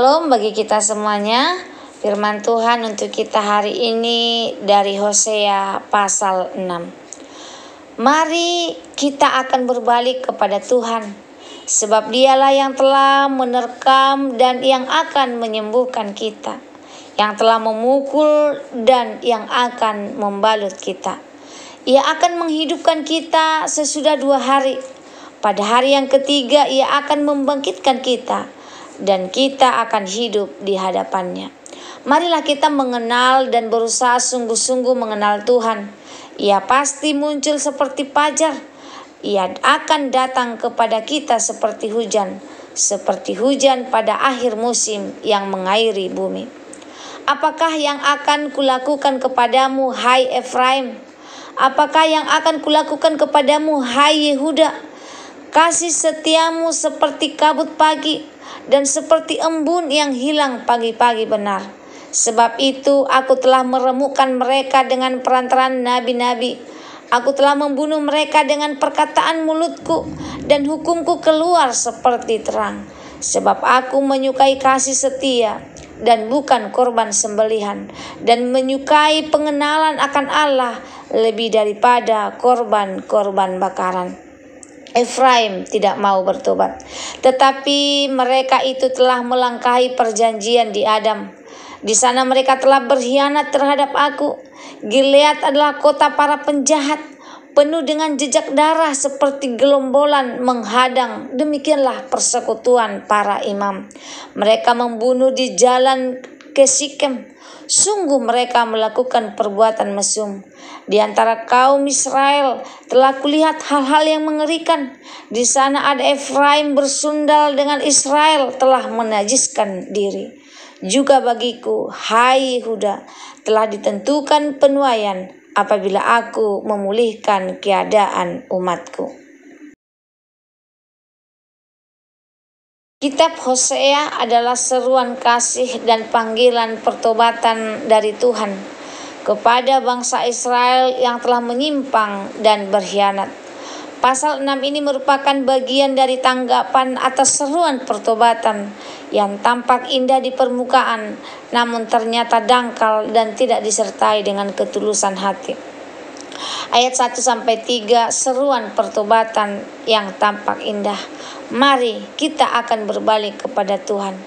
Shalom bagi kita semuanya. Firman Tuhan untuk kita hari ini dari Hosea pasal 6. Mari kita akan berbalik kepada Tuhan, sebab Dialah yang telah menerkam dan yang akan menyembuhkan kita, yang telah memukul dan yang akan membalut kita. Ia akan menghidupkan kita sesudah 2 hari. Pada hari yang ketiga Ia akan membangkitkan kita, dan kita akan hidup di hadapannya. Marilah kita mengenal dan berusaha sungguh-sungguh mengenal Tuhan. Ia pasti muncul seperti fajar. Ia akan datang kepada kita seperti hujan pada akhir musim yang mengairi bumi. Apakah yang akan kulakukan kepadamu, hai Efraim? Apakah yang akan kulakukan kepadamu, hai Yehuda? Kasih setiamu seperti kabut pagi, dan seperti embun yang hilang pagi-pagi benar. Sebab itu aku telah meremukkan mereka dengan perantaraan nabi-nabi. Aku telah membunuh mereka dengan perkataan mulutku, dan hukumku keluar seperti terang. Sebab aku menyukai kasih setia dan bukan korban sembelihan, dan menyukai pengenalan akan Allah lebih daripada korban-korban bakaran. Efraim tidak mau bertobat, tetapi mereka itu telah melangkahi perjanjian di Adam. Di sana mereka telah berkhianat terhadap aku. Gilead adalah kota para penjahat, penuh dengan jejak darah seperti gelombolan menghadang. Demikianlah persekutuan para imam. Mereka membunuh di jalan ke Sikem. Sungguh mereka melakukan perbuatan mesum. Di antara kaum Israel telah kulihat hal-hal yang mengerikan. Di sana ada Efraim bersundal dengan Israel telah menajiskan diri. Juga bagiku, hai Yehuda, telah ditentukan penuaian apabila aku memulihkan keadaan umatku. Kitab Hosea adalah seruan kasih dan panggilan pertobatan dari Tuhan kepada bangsa Israel yang telah menyimpang dan berkhianat. Pasal 6 ini merupakan bagian dari tanggapan atas seruan pertobatan yang tampak indah di permukaan, namun ternyata dangkal dan tidak disertai dengan ketulusan hati. Ayat 1-3, seruan pertobatan yang tampak indah. Mari kita akan berbalik kepada Tuhan.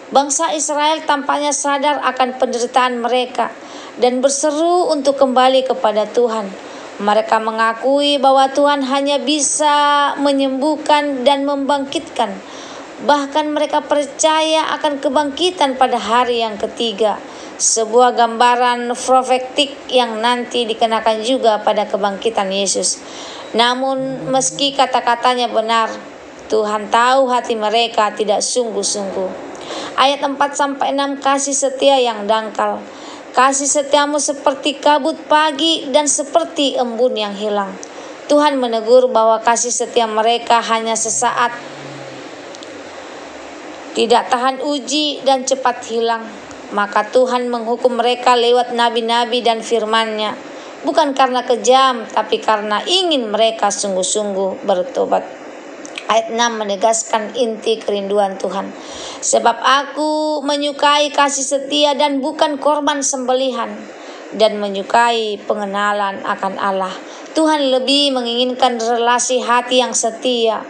Bangsa Israel tampaknya sadar akan penderitaan mereka dan berseru untuk kembali kepada Tuhan. Mereka mengakui bahwa Tuhan hanya bisa menyembuhkan dan membangkitkan. Bahkan mereka percaya akan kebangkitan pada hari yang ketiga, sebuah gambaran profetik yang nanti dikenakan juga pada kebangkitan Yesus. Namun meski kata-katanya benar, Tuhan tahu hati mereka tidak sungguh-sungguh. Ayat 4-6, kasih setia yang dangkal. Kasih setiamu seperti kabut pagi dan seperti embun yang hilang. Tuhan menegur bahwa kasih setia mereka hanya sesaat, tidak tahan uji dan cepat hilang. Maka Tuhan menghukum mereka lewat nabi-nabi dan firman-Nya, bukan karena kejam, tapi karena ingin mereka sungguh-sungguh bertobat. Ayat 6 menegaskan inti kerinduan Tuhan. Sebab aku menyukai kasih setia dan bukan korban sembelihan, dan menyukai pengenalan akan Allah. Tuhan lebih menginginkan relasi hati yang setia,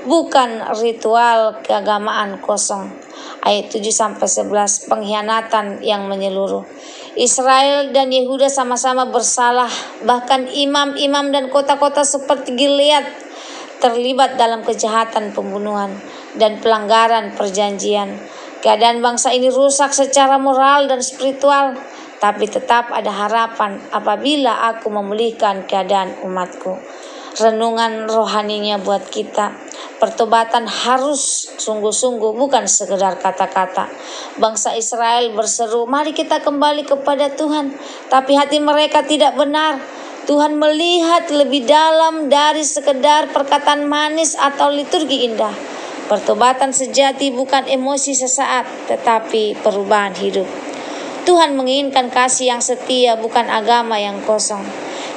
bukan ritual keagamaan kosong. Ayat 7-11, pengkhianatan yang menyeluruh. Israel dan Yehuda sama-sama bersalah. Bahkan imam-imam dan kota-kota seperti Gilead terlibat dalam kejahatan pembunuhan dan pelanggaran perjanjian. Keadaan bangsa ini rusak secara moral dan spiritual, tapi tetap ada harapan apabila aku memulihkan keadaan umatku. Renungan rohaninya buat kita, pertobatan harus sungguh-sungguh, bukan sekedar kata-kata. Bangsa Israel berseru, mari kita kembali kepada Tuhan, tapi hati mereka tidak benar. Tuhan melihat lebih dalam dari sekedar perkataan manis atau liturgi indah. Pertobatan sejati bukan emosi sesaat, tetapi perubahan hidup. Tuhan menginginkan kasih yang setia, bukan agama yang kosong.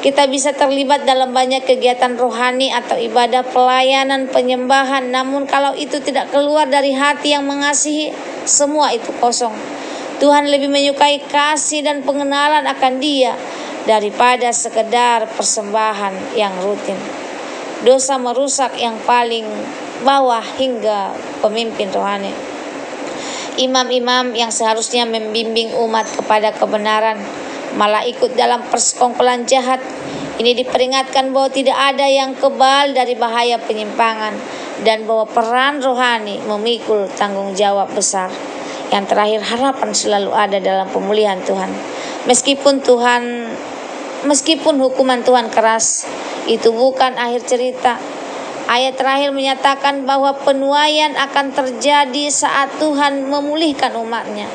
Kita bisa terlibat dalam banyak kegiatan rohani atau ibadah pelayanan penyembahan, namun kalau itu tidak keluar dari hati yang mengasihi, semua itu kosong. Tuhan lebih menyukai kasih dan pengenalan akan Dia daripada sekedar persembahan yang rutin. Dosa merusak yang paling bawah hingga pemimpin rohani. Imam-imam yang seharusnya membimbing umat kepada kebenaran malah ikut dalam persekongkolan jahat. Ini diperingatkan bahwa tidak ada yang kebal dari bahaya penyimpangan dan bahwa peran rohani memikul tanggung jawab besar. Yang terakhir, harapan selalu ada dalam pemulihan Tuhan. Meskipun hukuman Tuhan keras, itu bukan akhir cerita. Ayat terakhir menyatakan bahwa penuaian akan terjadi saat Tuhan memulihkan umatnya.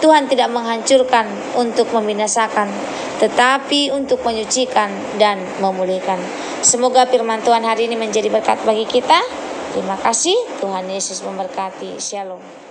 Tuhan tidak menghancurkan untuk membinasakan, tetapi untuk menyucikan dan memulihkan. Semoga firman Tuhan hari ini menjadi berkat bagi kita. Terima kasih. Tuhan Yesus memberkati. Shalom.